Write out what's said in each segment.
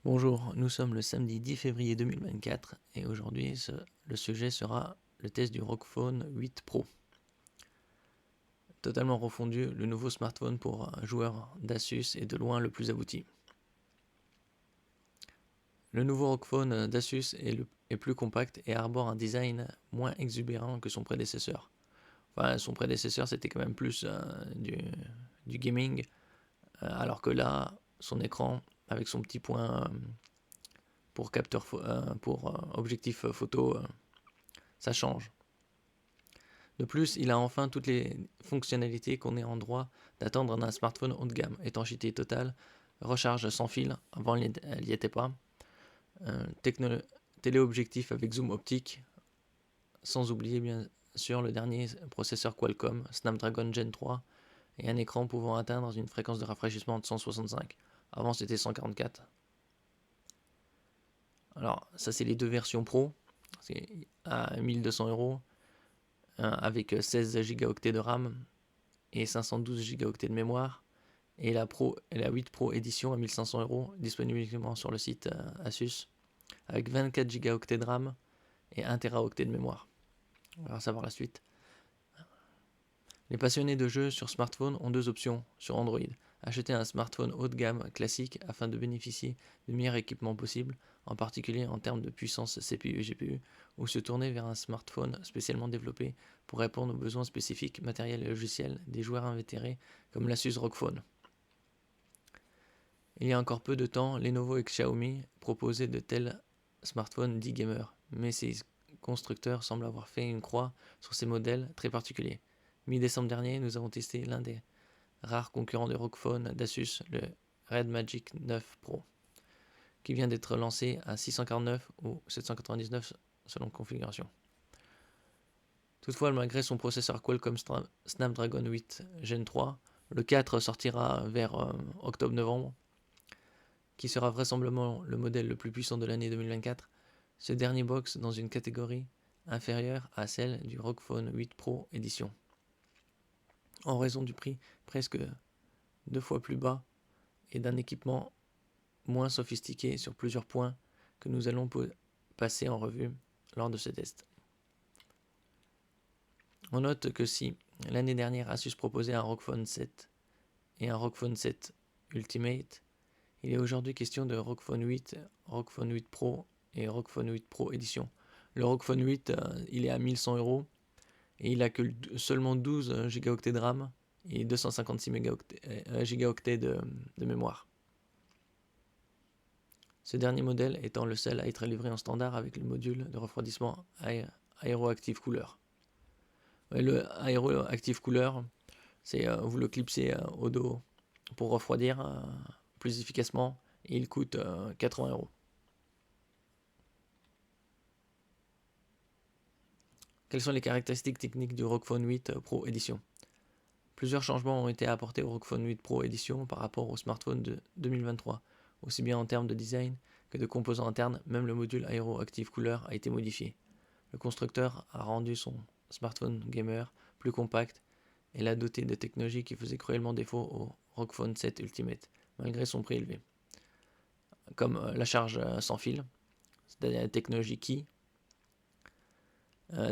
Bonjour, nous sommes le samedi 10 février 2024 et aujourd'hui le sujet sera le test du ROG Phone 8 Pro. Totalement refondu, le nouveau smartphone pour joueurs d'Asus est de loin le plus abouti. Le nouveau ROG Phone d'Asus est plus compact et arbore un design moins exubérant que son prédécesseur. Enfin, son prédécesseur c'était quand même plus du gaming, alors que là, son écran avec son petit point pour objectif photo, ça change. De plus, il a enfin toutes les fonctionnalités qu'on est en droit d'attendre d'un smartphone haut de gamme. Étanchéité totale, recharge sans fil, avant elle n'y était pas, téléobjectif avec zoom optique, sans oublier bien sûr le dernier processeur Qualcomm, Snapdragon Gen 3, et un écran pouvant atteindre une fréquence de rafraîchissement de 165. Avant c'était 144. Alors ça c'est les deux versions Pro, c'est à 1200 € avec 16 Go de RAM et 512 Go de mémoire. Et la 8 Pro édition à 1500 €, disponible uniquement sur le site Asus, avec 24 Go de RAM et 1 Teraoctet de mémoire. On va savoir la suite. Les passionnés de jeux sur smartphone ont deux options sur Android. Acheter un smartphone haut de gamme classique afin de bénéficier du meilleur équipement possible, en particulier en termes de puissance CPU et GPU, ou se tourner vers un smartphone spécialement développé pour répondre aux besoins spécifiques matériels et logiciels des joueurs invétérés comme l'Asus ROG Phone. Il y a encore peu de temps, Lenovo et Xiaomi proposaient de tels smartphones dits gamers, mais ces constructeurs semblent avoir fait une croix sur ces modèles très particuliers. Mi-décembre dernier, nous avons testé l'un des rares concurrents de ROG Phone d'Asus, le Red Magic 9 Pro, qui vient d'être lancé à 649 ou 799 selon configuration. Toutefois, malgré son processeur Qualcomm Snapdragon 8 Gen 3, le 4 sortira vers octobre-novembre, qui sera vraisemblablement le modèle le plus puissant de l'année 2024, ce dernier boxe dans une catégorie inférieure à celle du ROG Phone 8 Pro Edition, en raison du prix presque 2 fois plus bas et d'un équipement moins sophistiqué sur plusieurs points que nous allons passer en revue lors de ce test. On note que si l'année dernière Asus proposait un ROG Phone 7 et un ROG Phone 7 Ultimate, il est aujourd'hui question de ROG Phone 8, ROG Phone 8 Pro et ROG Phone 8 Pro Edition. Le ROG Phone 8, il est à 1100 € et il a que seulement 12 Go de RAM et 256 Go de mémoire. Ce dernier modèle étant le seul à être livré en standard avec le module de refroidissement Aero-Active Cooler. Le Aero-Active Cooler, c'est vous le clipsez au dos pour refroidir plus efficacement et il coûte 80 €. Quelles sont les caractéristiques techniques du ROG Phone 8 Pro Edition? Plusieurs changements ont été apportés au ROG Phone 8 Pro Edition par rapport au smartphone de 2023, aussi bien en termes de design que de composants internes. Même le module Aero Active Cooler a été modifié. Le constructeur a rendu son smartphone gamer plus compact et l'a doté de technologies qui faisaient cruellement défaut au ROG Phone 7 Ultimate, malgré son prix élevé, comme la charge sans fil, c'est-à-dire la technologie Qi,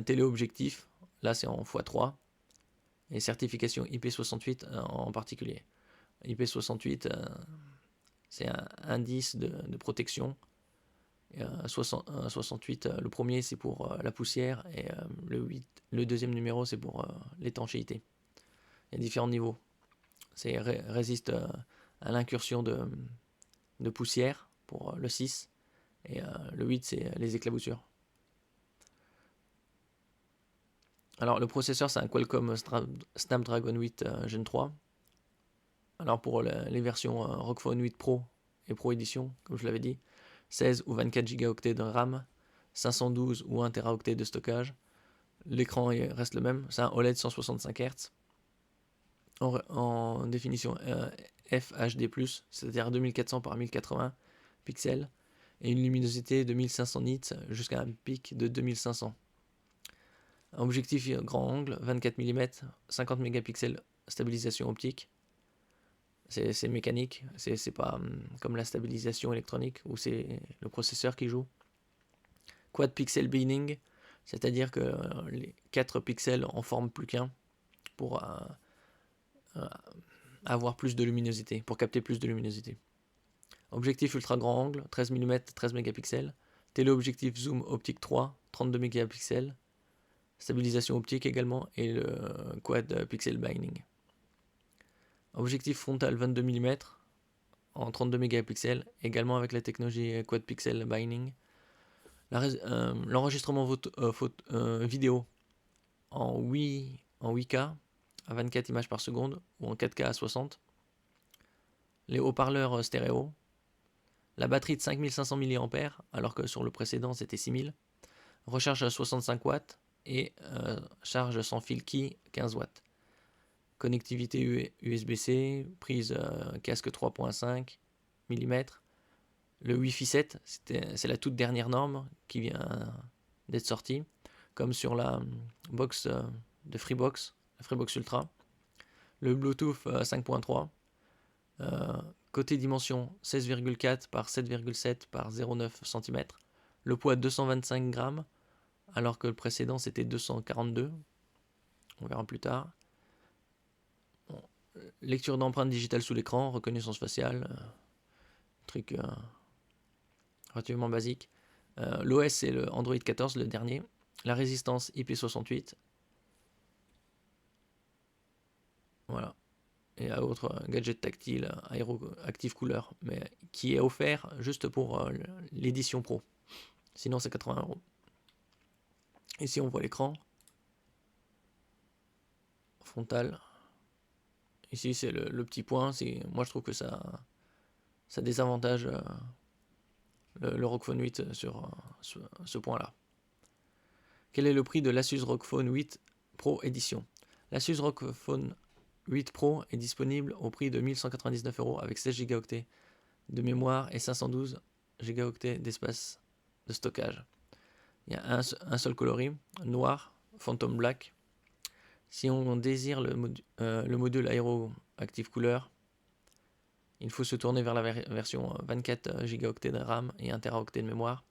téléobjectif, là c'est en x3, et certification IP68 en particulier. IP68, c'est un indice de protection. 68, le premier c'est pour la poussière et le deuxième numéro c'est pour l'étanchéité. Il y a différents niveaux. C'est résiste à l'incursion de poussière pour le 6 et le 8 c'est les éclaboussures. Alors le processeur c'est un Qualcomm Snapdragon 8 Gen 3. Alors pour les versions ROG Phone 8 Pro et Pro Edition, comme je l'avais dit, 16 ou 24 Go de RAM, 512 ou 1 Teraoctet de stockage. L'écran reste le même, c'est un OLED 165 Hz en définition FHD+, c'est-à-dire 2400 par 1080 pixels et une luminosité de 1500 nits jusqu'à un pic de 2500. Un objectif grand angle 24 mm, 50 mégapixels stabilisation optique. c'est mécanique, c'est pas comme la stabilisation électronique où c'est le processeur qui joue. Quad pixel binning, c'est-à-dire que les 4 pixels en forment plus qu'un pour avoir plus de luminosité, pour capter plus de luminosité. Objectif ultra grand angle, 13 mm, 13 mégapixels. Téléobjectif zoom optique 3, 32 mégapixels. Stabilisation optique également et le quad pixel binding. Objectif frontal 22 mm en 32 mégapixels, également avec la technologie quad pixel binding. L'enregistrement vidéo en 8K à 24 images par seconde ou en 4K à 60. Les haut-parleurs stéréo. La batterie de 5500 mAh alors que sur le précédent c'était 6000. Recharge à 65 watts et charge sans fil qui 15 watts. Connectivité USB-C, prise casque 3.5 mm. Le Wi-Fi 7, c'est la toute dernière norme qui vient d'être sortie, comme sur la box de Freebox, la Freebox Ultra. Le Bluetooth 5.3. Côté dimension 16,4 par 7,7 par 0,9 cm. Le poids 225 grammes, alors que le précédent c'était 242. On verra plus tard. Bon. Lecture d'empreintes digitales sous l'écran, reconnaissance faciale, truc relativement basique. L'OS c'est le Android 14, le dernier. La résistance IP68. Voilà. Et à autre gadget tactile, Aero-Active Cooler, mais qui est offert juste pour l'édition Pro. Sinon c'est 80€. Ici on voit l'écran frontal. Ici c'est le petit point. Moi je trouve que ça désavantage le ROG Phone 8 sur ce point-là. Quel est le prix de l'Asus ROG Phone 8 Pro Edition? L'Asus ROG Phone 8 Pro est disponible au prix de 1199€ avec 16 Go de mémoire et 512 Go d'espace de stockage. Il y a un seul coloris, noir, Phantom Black. Si on désire le module Aero Active Cooler, il faut se tourner vers la version 24 Go de RAM et 1 Teraoctet de mémoire,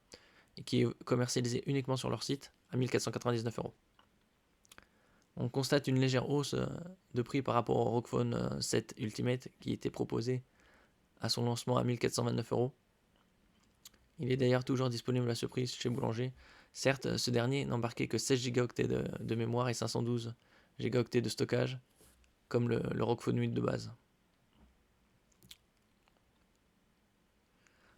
et qui est commercialisée uniquement sur leur site à 1499€. On constate une légère hausse de prix par rapport au ROG Phone 7 Ultimate qui était proposé à son lancement à 1429€. Il est d'ailleurs toujours disponible à ce prix chez Boulanger. Certes, ce dernier n'embarquait que 16 Go de mémoire et 512 Go de stockage, comme le ROG Phone 8 de base.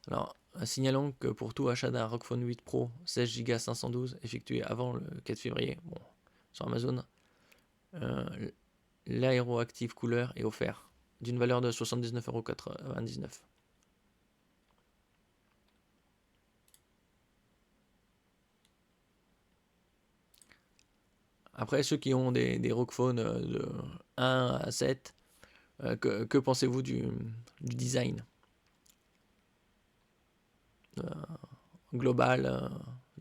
Alors, signalons que pour tout achat d'un ROG Phone 8 Pro 16 Go 512 effectué avant le 4 février, sur Amazon, l'Aero Active Cooler est offert d'une valeur de 79,99€. Après, ceux qui ont des ROG Phone de 1 à 7, que pensez-vous du design global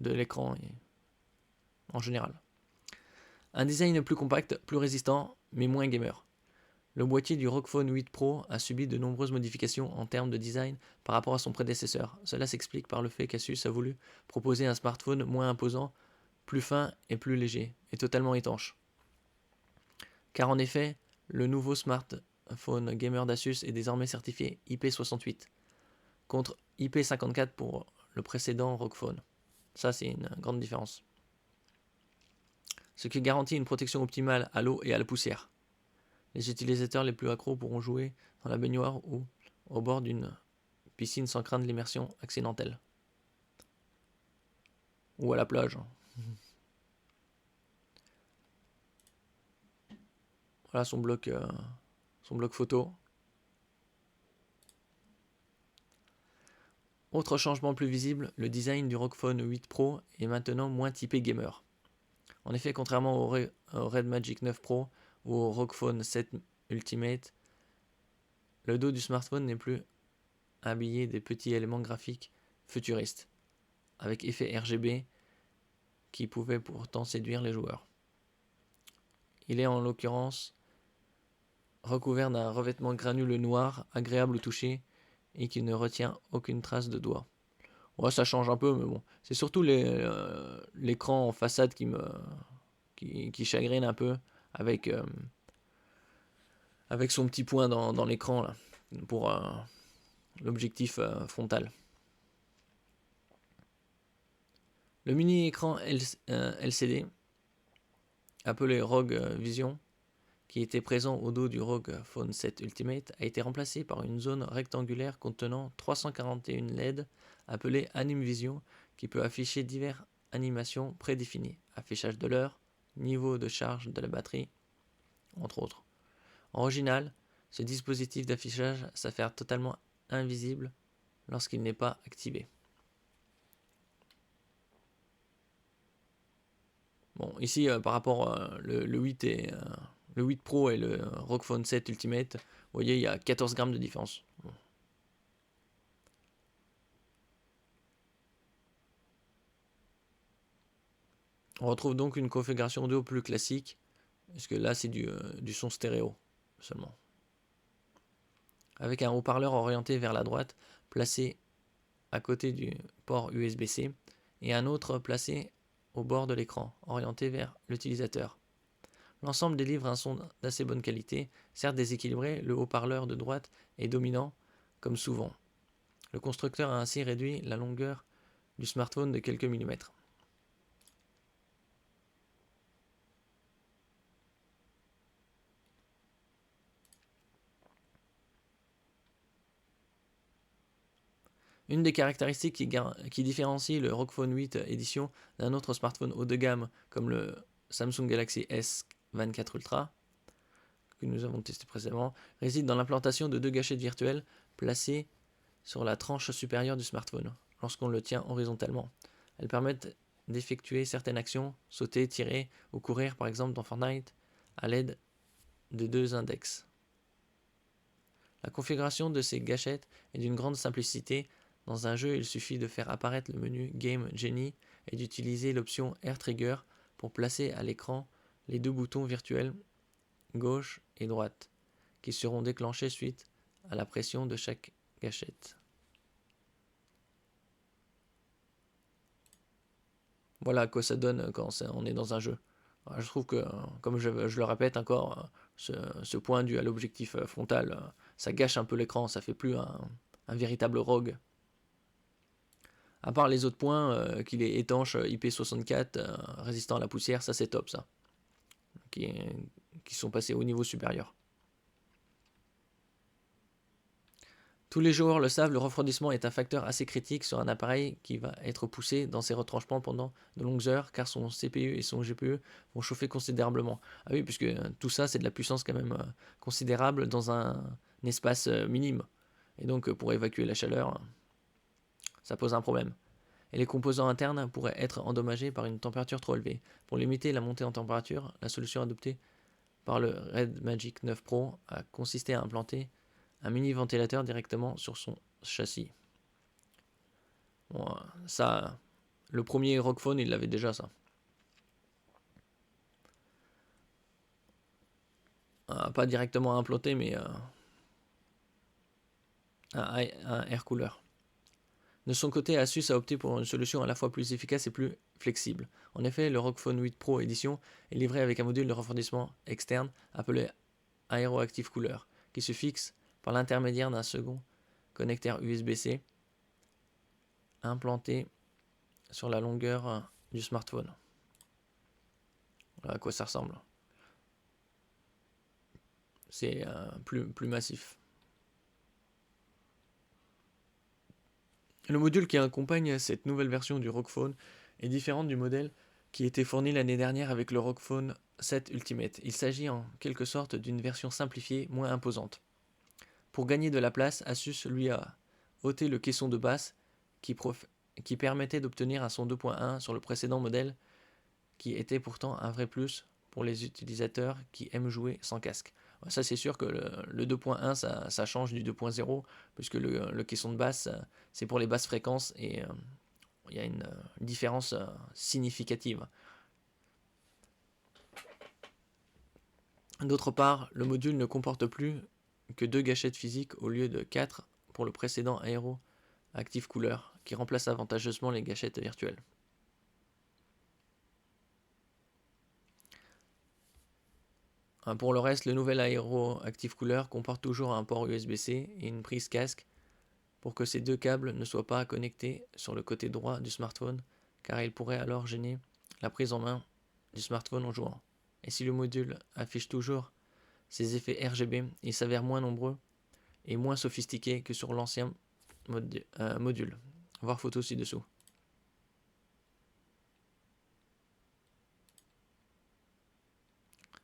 de l'écran en général? Un design plus compact, plus résistant, mais moins gamer. Le boîtier du ROG Phone 8 Pro a subi de nombreuses modifications en termes de design par rapport à son prédécesseur. Cela s'explique par le fait qu'Asus a voulu proposer un smartphone moins imposant, plus fin et plus léger, et totalement étanche. Car en effet, le nouveau smartphone gamer d'Asus est désormais certifié IP68, contre IP54 pour le précédent ROG Phone. Ça, c'est une grande différence. Ce qui garantit une protection optimale à l'eau et à la poussière. Les utilisateurs les plus accros pourront jouer dans la baignoire ou au bord d'une piscine sans craindre l'immersion accidentelle. Ou à la plage. Voilà son bloc photo. Autre changement plus visible, le design du ROG Phone 8 Pro est maintenant moins typé gamer. En effet, contrairement au Red Magic 9 Pro ou au ROG Phone 7 Ultimate, le dos du smartphone n'est plus habillé des petits éléments graphiques futuristes, avec effet RGB qui pouvaient pourtant séduire les joueurs. Il est en l'occurrence recouvert d'un revêtement granuleux noir, agréable au toucher, et qui ne retient aucune trace de doigt. Ouais, ça change un peu, mais bon. C'est surtout l'écran en façade qui chagrine un peu, avec, avec son petit point dans l'écran, là, pour l'objectif frontal. Le mini-écran LCD, appelé ROG Vision, qui était présent au dos du ROG Phone 7 Ultimate, a été remplacé par une zone rectangulaire contenant 341 LED appelée Anime Vision, qui peut afficher diverses animations prédéfinies, affichage de l'heure, niveau de charge de la batterie, entre autres. En original, ce dispositif d'affichage s'avère totalement invisible lorsqu'il n'est pas activé. Bon, ici, par rapport le 8 et le 8 Pro et le ROG Phone 7 Ultimate, vous voyez, il y a 14 grammes de différence. Bon. On retrouve donc une configuration audio plus classique, parce que là, c'est du son stéréo seulement. Avec un haut-parleur orienté vers la droite, placé à côté du port USB-C, et un autre placé au bord de l'écran, orienté vers l'utilisateur. L'ensemble délivre un son d'assez bonne qualité, certes déséquilibré, le haut-parleur de droite est dominant, comme souvent. Le constructeur a ainsi réduit la longueur du smartphone de quelques millimètres. Une des caractéristiques qui différencie le ROG Phone 8 édition d'un autre smartphone haut de gamme comme le Samsung Galaxy S24 Ultra, que nous avons testé précédemment, réside dans l'implantation de deux gâchettes virtuelles placées sur la tranche supérieure du smartphone, lorsqu'on le tient horizontalement. Elles permettent d'effectuer certaines actions, sauter, tirer ou courir par exemple dans Fortnite, à l'aide de deux index. La configuration de ces gâchettes est d'une grande simplicité. Dans un jeu, il suffit de faire apparaître le menu Game Genie et d'utiliser l'option Air Trigger pour placer à l'écran les deux boutons virtuels gauche et droite, qui seront déclenchés suite à la pression de chaque gâchette. Voilà à quoi ça donne quand on est dans un jeu. Je trouve que, comme je le répète encore, ce point dû à l'objectif frontal, ça gâche un peu l'écran, ça fait plus un véritable ROG. À part les autres points, qu'il est étanche, IP64, résistant à la poussière, ça c'est top ça. Qui sont passés au niveau supérieur. Tous les joueurs le savent, le refroidissement est un facteur assez critique sur un appareil qui va être poussé dans ses retranchements pendant de longues heures car son CPU et son GPU vont chauffer considérablement. Ah oui, puisque tout ça c'est de la puissance quand même considérable dans un espace minime. Et donc pour évacuer la chaleur, ça pose un problème. Et les composants internes pourraient être endommagés par une température trop élevée. Pour limiter la montée en température, la solution adoptée par le Red Magic 9 Pro a consisté à implanter un mini ventilateur directement sur son châssis. Bon, ça, le premier ROG Phone, il l'avait déjà ça. Pas directement implanté, mais un air cooler. De son côté, Asus a opté pour une solution à la fois plus efficace et plus flexible. En effet, le ROG Phone 8 Pro Edition est livré avec un module de refroidissement externe appelé Aeroactive Cooler, qui se fixe par l'intermédiaire d'un second connecteur USB-C implanté sur la longueur du smartphone. Voilà à quoi ça ressemble. C'est plus massif. Le module qui accompagne cette nouvelle version du ROG Phone est différent du modèle qui était fourni l'année dernière avec le ROG Phone 7 Ultimate. Il s'agit en quelque sorte d'une version simplifiée, moins imposante. Pour gagner de la place, Asus lui a ôté le caisson de basse qui permettait d'obtenir un son 2.1 sur le précédent modèle, qui était pourtant un vrai plus pour les utilisateurs qui aiment jouer sans casque. Ça c'est sûr que le 2.1 ça change du 2.0 puisque le caisson de basse c'est pour les basses fréquences et il y a une différence significative. D'autre part, le module ne comporte plus que 2 gâchettes physiques au lieu de 4 pour le précédent Aero Active Cooler, qui remplace avantageusement les gâchettes virtuelles. Pour le reste, le nouvel Aero Active Cooler comporte toujours un port USB-C et une prise casque pour que ces deux câbles ne soient pas connectés sur le côté droit du smartphone, car ils pourraient alors gêner la prise en main du smartphone en jouant. Et si le module affiche toujours ces effets RGB, il s'avère moins nombreux et moins sophistiqué que sur l'ancien module. Voir photo ci-dessous.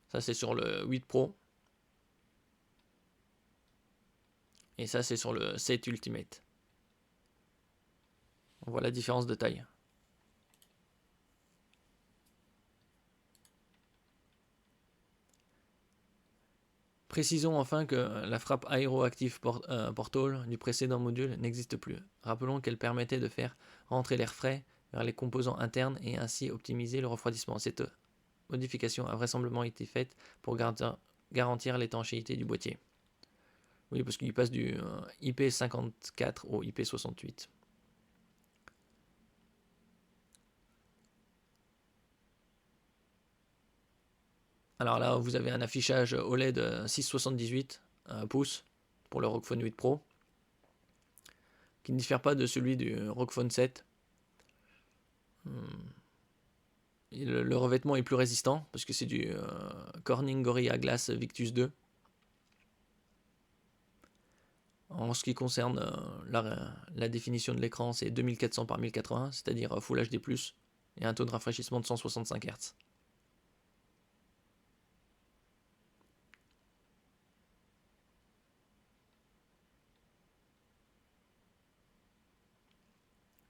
Ça c'est sur le 8 Pro. Et ça c'est sur le 7 Ultimate. On voit la différence de taille. Précisons enfin que la frappe Aeroactive Portal du précédent module n'existe plus. Rappelons qu'elle permettait de faire rentrer l'air frais vers les composants internes et ainsi optimiser le refroidissement. Cette modification a vraisemblablement été faite pour garantir l'étanchéité du boîtier. Oui, parce qu'il passe du IP54 au IP68. Alors là, vous avez un affichage OLED 6,78 pouces pour le ROG Phone 8 Pro, qui ne diffère pas de celui du ROG Phone 7. Le revêtement est plus résistant, parce que c'est du Corning Gorilla Glass Victus 2. En ce qui concerne la définition de l'écran, c'est 2400 par 1080, c'est-à-dire Full HD+, et un taux de rafraîchissement de 165 Hz.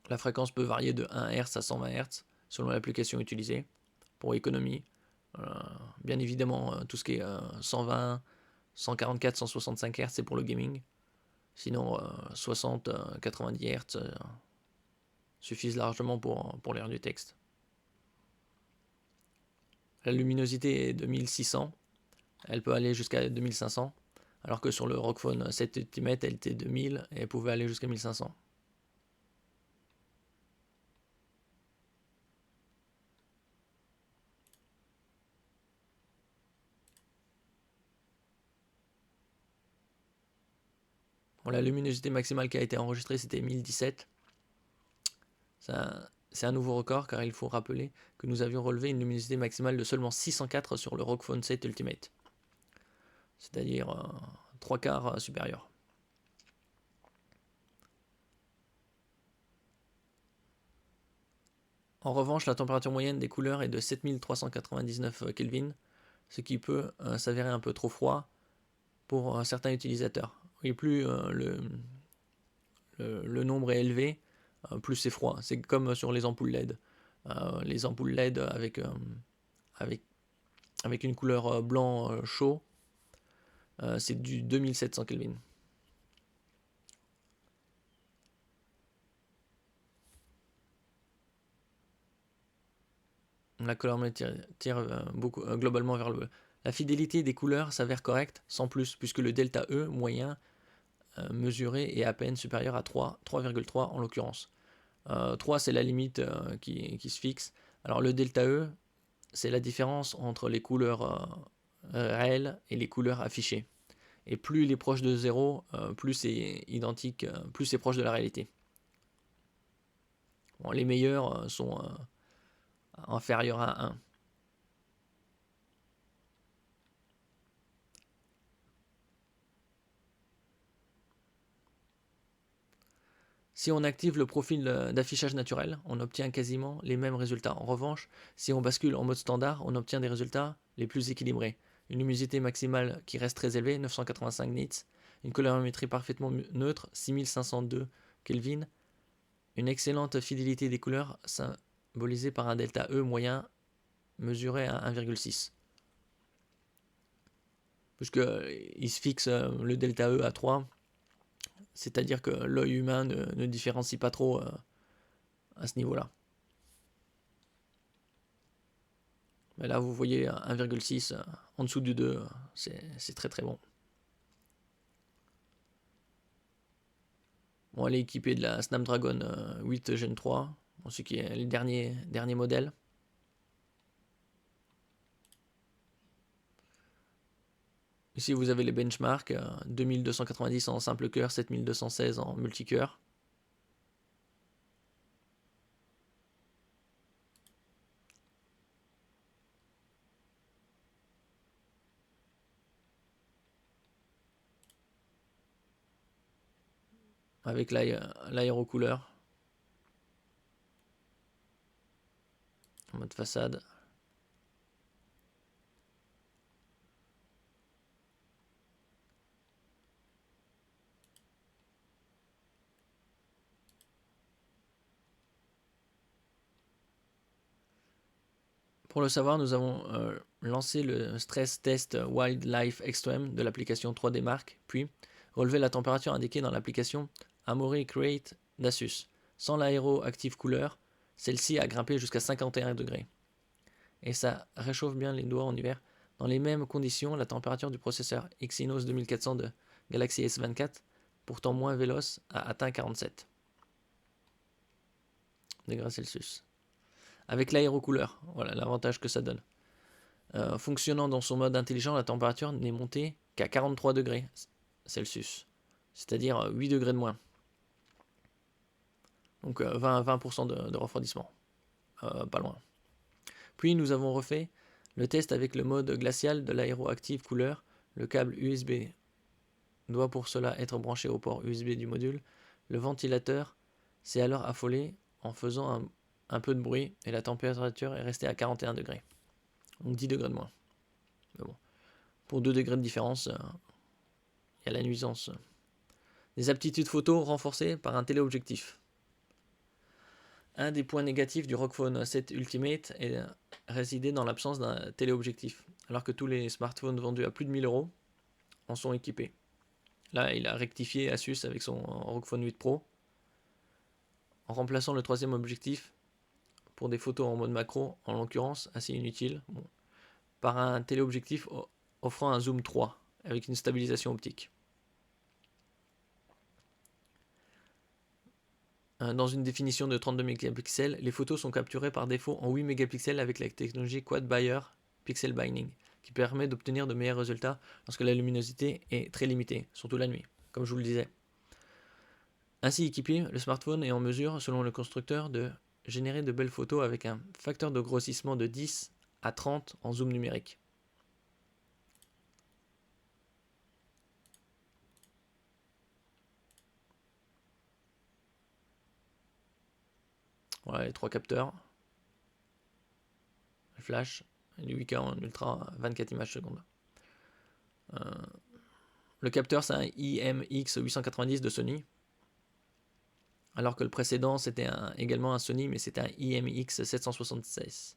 La fréquence peut varier de 1 Hz à 120 Hz selon l'application utilisée. Pour économie, bien évidemment, tout ce qui est 120, 144, 165 Hz, c'est pour le gaming. Sinon, 60, 90 Hz suffisent largement pour lire du texte. La luminosité est de 1600, elle peut aller jusqu'à 2500, alors que sur le ROG Phone 7 Ultimate, elle était de 1000 et elle pouvait aller jusqu'à 1500. Bon, la luminosité maximale qui a été enregistrée, c'était 1017. C'est un nouveau record car il faut rappeler que nous avions relevé une luminosité maximale de seulement 604 sur le ROG Phone 7 Ultimate. C'est-à-dire 3 quarts supérieur. En revanche, la température moyenne des couleurs est de 7399 Kelvin, ce qui peut s'avérer un peu trop froid pour certains utilisateurs. Et plus le nombre est élevé, plus c'est froid. C'est comme sur les ampoules LED. Les ampoules LED avec une couleur blanc chaud, c'est du 2700 Kelvin. La colorimétrie tire globalement vers le bleu. La fidélité des couleurs s'avère correcte, sans plus, puisque le delta E moyen mesuré est à peine supérieur à 3,3 en l'occurrence. 3 c'est la limite qui se fixe. Alors le delta E, c'est la différence entre les couleurs réelles et les couleurs affichées. Et plus il est proche de 0, plus c'est identique, plus c'est proche de la réalité. Bon, les meilleurs sont inférieurs à 1. Si on active le profil d'affichage naturel, on obtient quasiment les mêmes résultats. En revanche, si on bascule en mode standard, on obtient des résultats les plus équilibrés. Une luminosité maximale qui reste très élevée, 985 nits, une colorimétrie parfaitement neutre, 6502 Kelvin, une excellente fidélité des couleurs symbolisée par un delta E moyen mesuré à 1,6. Puisqu'il se fixe le delta E à 3, c'est-à-dire que l'œil humain ne différencie pas trop à ce niveau-là. Mais là, vous voyez 1,6 en dessous du 2, c'est très très bon. Bon, elle est équipée de la Snapdragon 8 Gen 3, ce qui est le dernier modèle. Ici, vous avez les benchmarks, 2290 en simple cœur, 7216 en multicœur. Avec l'aérocouleur en mode façade. Pour le savoir, nous avons lancé le stress test Wildlife Extreme de l'application 3D Mark, puis relevé la température indiquée dans l'application Amory Create d'Asus. Sans l'aéro active couleur, celle-ci a grimpé jusqu'à 51 degrés. Et ça réchauffe bien les doigts en hiver. Dans les mêmes conditions, la température du processeur Exynos 2400 de Galaxy S24, pourtant moins véloce, a atteint 47 degrés Celsius. Avec l'aérocouleur, voilà l'avantage que ça donne. Fonctionnant dans son mode intelligent, la température n'est montée qu'à 43 degrés Celsius, c'est-à-dire 8 degrés de moins. Donc 20% de refroidissement, pas loin. Puis nous avons refait le test avec le mode glacial de l'aéroactive couleur. Le câble USB doit pour cela être branché au port USB du module. Le ventilateur s'est alors affolé en faisant un peu de bruit et la température est restée à 41 degrés. Donc 10 degrés de moins. Mais bon. Pour 2 degrés de différence, il y a la nuisance. Des aptitudes photo renforcées par un téléobjectif. Un des points négatifs du ROG Phone 7 Ultimate résidait dans l'absence d'un téléobjectif, alors que tous les smartphones vendus à plus de 1000 € en sont équipés. Là, il a rectifié Asus avec son ROG Phone 8 Pro, en remplaçant le troisième objectif pour des photos en mode macro, en l'occurrence assez inutile, par un téléobjectif offrant un zoom 3 avec une stabilisation optique. Dans une définition de 32 mégapixels, les photos sont capturées par défaut en 8 mégapixels avec la technologie Quad Bayer Pixel Binding, qui permet d'obtenir de meilleurs résultats lorsque la luminosité est très limitée, surtout la nuit, comme je vous le disais. Ainsi équipé, le smartphone est en mesure, selon le constructeur, de générer de belles photos avec un facteur de grossissement de 10 à 30 en zoom numérique. Voilà les trois capteurs. Le flash, du 8K en ultra 24 images secondes. Le capteur, c'est un IMX890 de Sony. Alors que le précédent, c'était également un Sony, mais c'était un IMX776.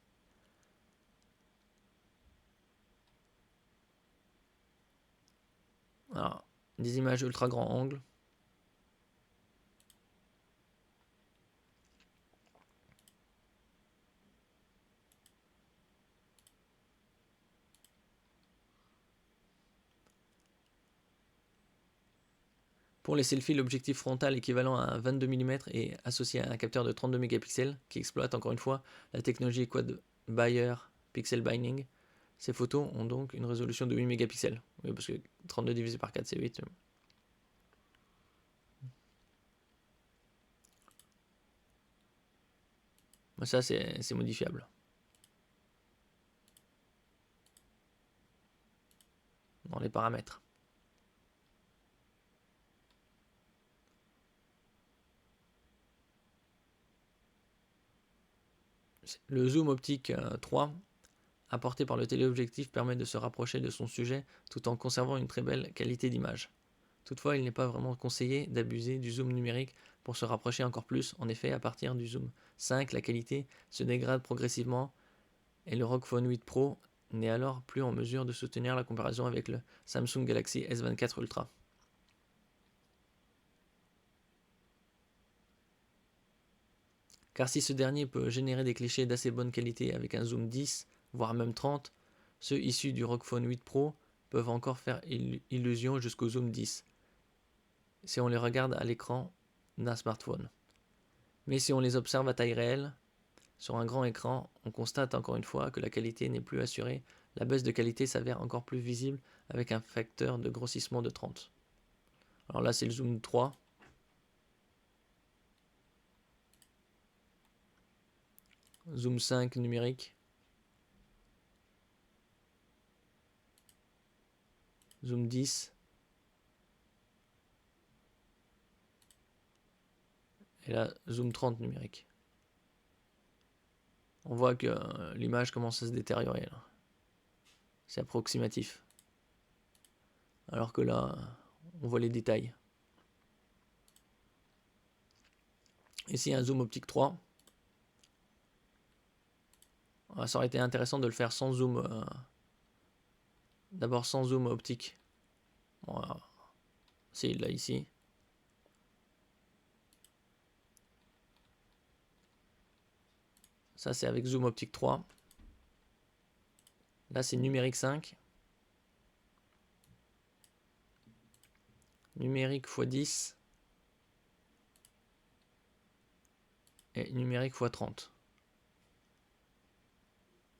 Alors, des images ultra grand angle. Pour les selfies, l'objectif frontal équivalent à 22 mm est associé à un capteur de 32 mégapixels qui exploite encore une fois la technologie Quad Bayer Pixel Binding. Ces photos ont donc une résolution de 8 mégapixels. Oui, parce que 32 divisé par 4, c'est 8. Mais ça, c'est modifiable dans les paramètres. Le zoom optique 3 apporté par le téléobjectif permet de se rapprocher de son sujet tout en conservant une très belle qualité d'image. Toutefois, il n'est pas vraiment conseillé d'abuser du zoom numérique pour se rapprocher encore plus. En effet, à partir du zoom 5, la qualité se dégrade progressivement et le ROG Phone 8 Pro n'est alors plus en mesure de soutenir la comparaison avec le Samsung Galaxy S24 Ultra. Car si ce dernier peut générer des clichés d'assez bonne qualité avec un zoom 10 voire même 30, ceux issus du ROG Phone 8 Pro peuvent encore faire illusion jusqu'au zoom 10, si on les regarde à l'écran d'un smartphone. Mais si on les observe à taille réelle, sur un grand écran, on constate encore une fois que la qualité n'est plus assurée. La baisse de qualité s'avère encore plus visible avec un facteur de grossissement de 30. Alors là, c'est le zoom 3. Zoom 5 numérique. Zoom 10. Et là, zoom 30 numérique. On voit que l'image commence à se détériorer. C'est approximatif. Alors que là, on voit les détails. Ici, un zoom optique 3. Ça aurait été intéressant de le faire sans zoom. D'abord sans zoom optique. Voilà. C'est là, ici. Ça, c'est avec zoom optique 3. Là, c'est numérique 5. Numérique x 10. Et numérique x 30.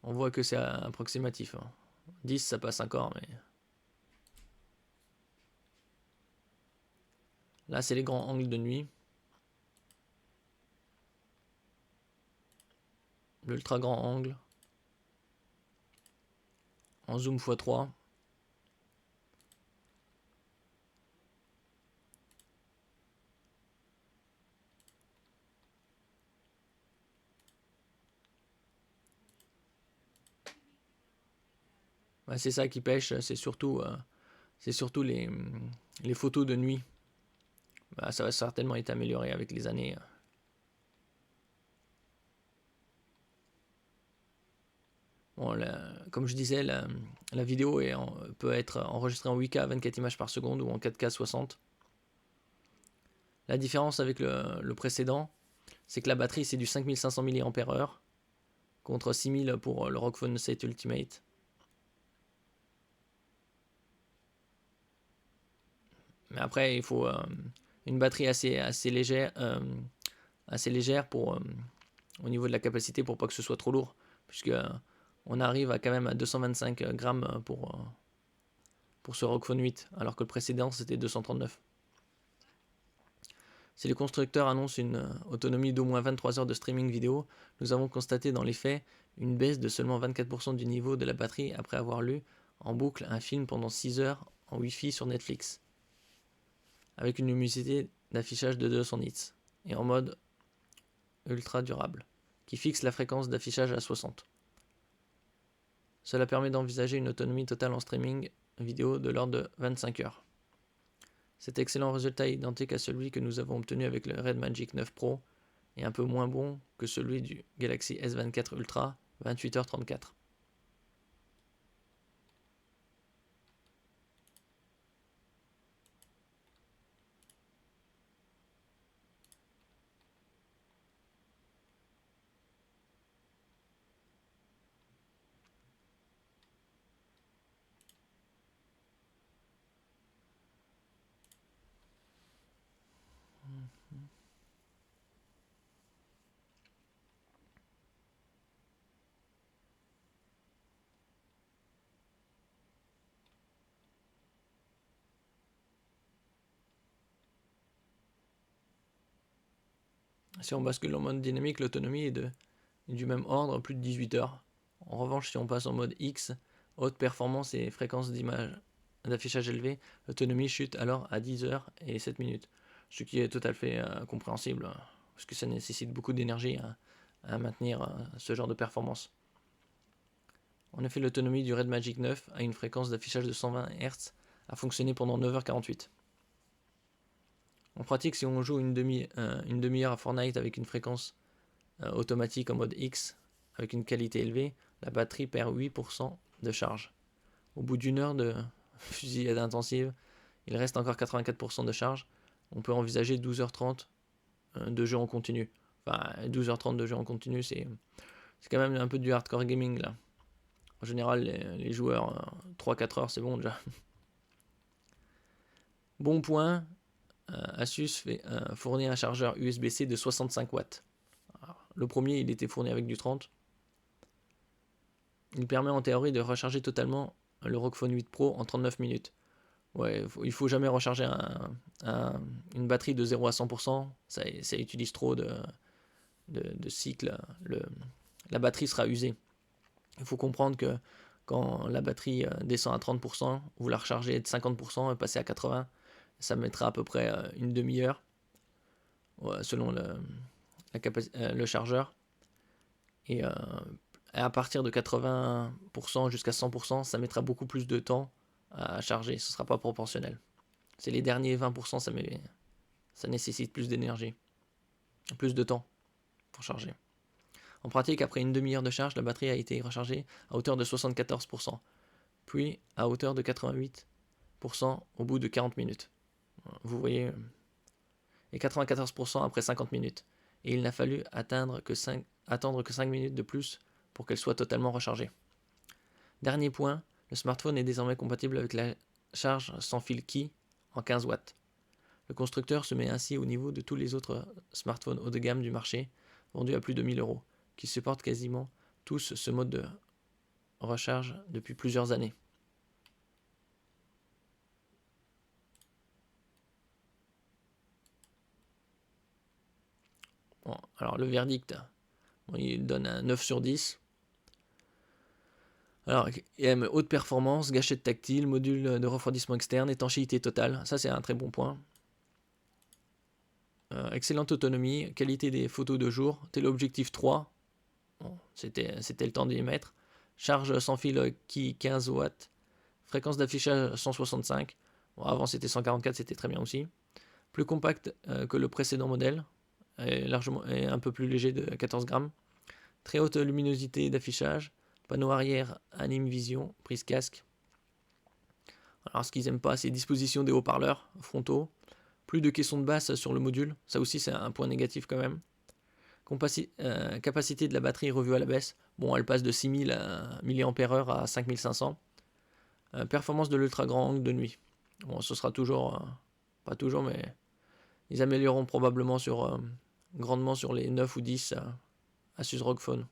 On voit que c'est approximatif. 10, ça passe encore, mais... Là, c'est les grands angles de nuit. L'ultra grand angle. En zoom x3. Ouais, c'est ça qui pêche, c'est surtout les photos de nuit. Bah, ça va certainement être amélioré avec les années. Bon, comme je disais, la vidéo peut être enregistrée en 8K 24 images par seconde ou en 4K 60. La différence avec le précédent, c'est que la batterie c'est du 5500 mAh contre 6000 pour le ROG Phone 7 Ultimate. Mais après, il faut une batterie assez légère pour, au niveau de la capacité pour pas que ce soit trop lourd. Puisque on arrive quand même à 225 grammes pour ce ROG Phone 8, alors que le précédent c'était 239. Si le constructeur annonce une autonomie d'au moins 23 heures de streaming vidéo, nous avons constaté dans les faits une baisse de seulement 24% du niveau de la batterie après avoir lu en boucle un film pendant 6 heures en Wi-Fi sur Netflix, avec une luminosité d'affichage de 200 nits, et en mode ultra durable, qui fixe la fréquence d'affichage à 60. Cela permet d'envisager une autonomie totale en streaming vidéo de l'ordre de 25 heures. Cet excellent résultat est identique à celui que nous avons obtenu avec le Red Magic 9 Pro et un peu moins bon que celui du Galaxy S24 Ultra 28h34. Si on bascule en mode dynamique, l'autonomie est du même ordre, plus de 18 heures. En revanche, si on passe en mode X, haute performance et fréquence d'affichage élevée, l'autonomie chute alors à 10 heures et 7 minutes. Ce qui est tout à fait compréhensible, parce que ça nécessite beaucoup d'énergie à maintenir ce genre de performance. En effet, l'autonomie du Red Magic 9 à une fréquence d'affichage de 120 Hz a fonctionné pendant 9h48. En pratique, si on joue une demi-heure à Fortnite avec une fréquence automatique en mode X, avec une qualité élevée, la batterie perd 8% de charge. Au bout d'une heure de fusillade intensive, il reste encore 84% de charge. On peut envisager 12h30 de jeu en continu. Enfin, 12h30 de jeu en continu, c'est quand même un peu du hardcore gaming là. En général, les joueurs, 3-4 heures, c'est bon déjà. Bon point, Asus fournit un chargeur USB-C de 65 watts. Alors, le premier, il était fourni avec du 30. Il permet en théorie de recharger totalement le ROG Phone 8 Pro en 39 minutes. Ouais, il faut jamais recharger une batterie de 0 à 100%, ça utilise trop de cycles, la batterie sera usée. Il faut comprendre que quand la batterie descend à 30%, vous la rechargez de 50% et passez à 80%, ça mettra à peu près une demi-heure selon le chargeur. Et à partir de 80% jusqu'à 100%, ça mettra beaucoup plus de temps à charger, ce ne sera pas proportionnel. C'est les derniers 20%, ça nécessite plus d'énergie, plus de temps pour charger. En pratique, après une demi-heure de charge, la batterie a été rechargée à hauteur de 74%, puis à hauteur de 88% au bout de 40 minutes. Vous voyez, et 94% après 50 minutes. Et il n'a fallu attendre que 5 minutes de plus pour qu'elle soit totalement rechargée. Dernier point, le smartphone est désormais compatible avec la charge sans fil Qi en 15 watts. Le constructeur se met ainsi au niveau de tous les autres smartphones haut de gamme du marché, vendus à plus de 1000 euros, qui supportent quasiment tous ce mode de recharge depuis plusieurs années. Bon, alors le verdict, il donne un 9 sur 10. Alors, IM haute performance, gâchette tactile, module de refroidissement externe, étanchéité totale, ça c'est un très bon point. Excellente autonomie, qualité des photos de jour, téléobjectif 3, bon, c'était le temps d'y mettre. Charge sans fil qui 15 watts, fréquence d'affichage 165, bon, avant c'était 144, c'était très bien aussi. Plus compact que le précédent modèle, et un peu plus léger de 14 grammes. Très haute luminosité d'affichage, panneau arrière anime vision, prise casque. Alors ce qu'ils n'aiment pas, c'est disposition des haut-parleurs frontaux. Plus de caissons de basse sur le module, ça aussi c'est un point négatif quand même. Capacité de la batterie revue à la baisse, bon elle passe de 6000 mAh à 5500. Performance de l'ultra grand angle de nuit, bon ce sera toujours, pas toujours mais ils amélioreront probablement grandement sur les 9 ou 10 Asus ROG Phone.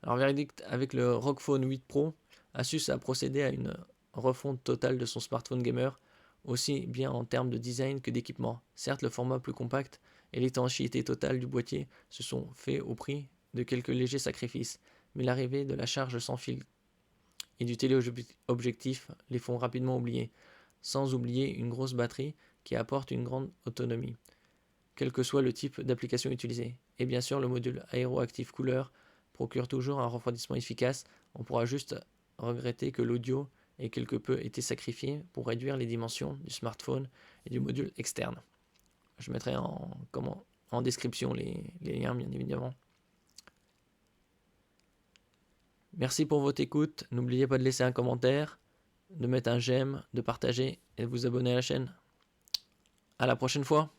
Alors verdict, avec le ROG Phone 8 Pro, Asus a procédé à une refonte totale de son smartphone gamer, aussi bien en termes de design que d'équipement. Certes, le format plus compact et l'étanchéité totale du boîtier se sont faits au prix de quelques légers sacrifices, mais l'arrivée de la charge sans fil et du téléobjectif les font rapidement oublier, sans oublier une grosse batterie qui apporte une grande autonomie, quel que soit le type d'application utilisée. Et bien sûr, le module aéroactif couleur procure toujours un refroidissement efficace. On pourra juste regretter que l'audio ait quelque peu été sacrifié pour réduire les dimensions du smartphone et du module externe. Je mettrai en description les liens, bien évidemment. Merci pour votre écoute. N'oubliez pas de laisser un commentaire, de mettre un j'aime, de partager et de vous abonner à la chaîne. À la prochaine fois.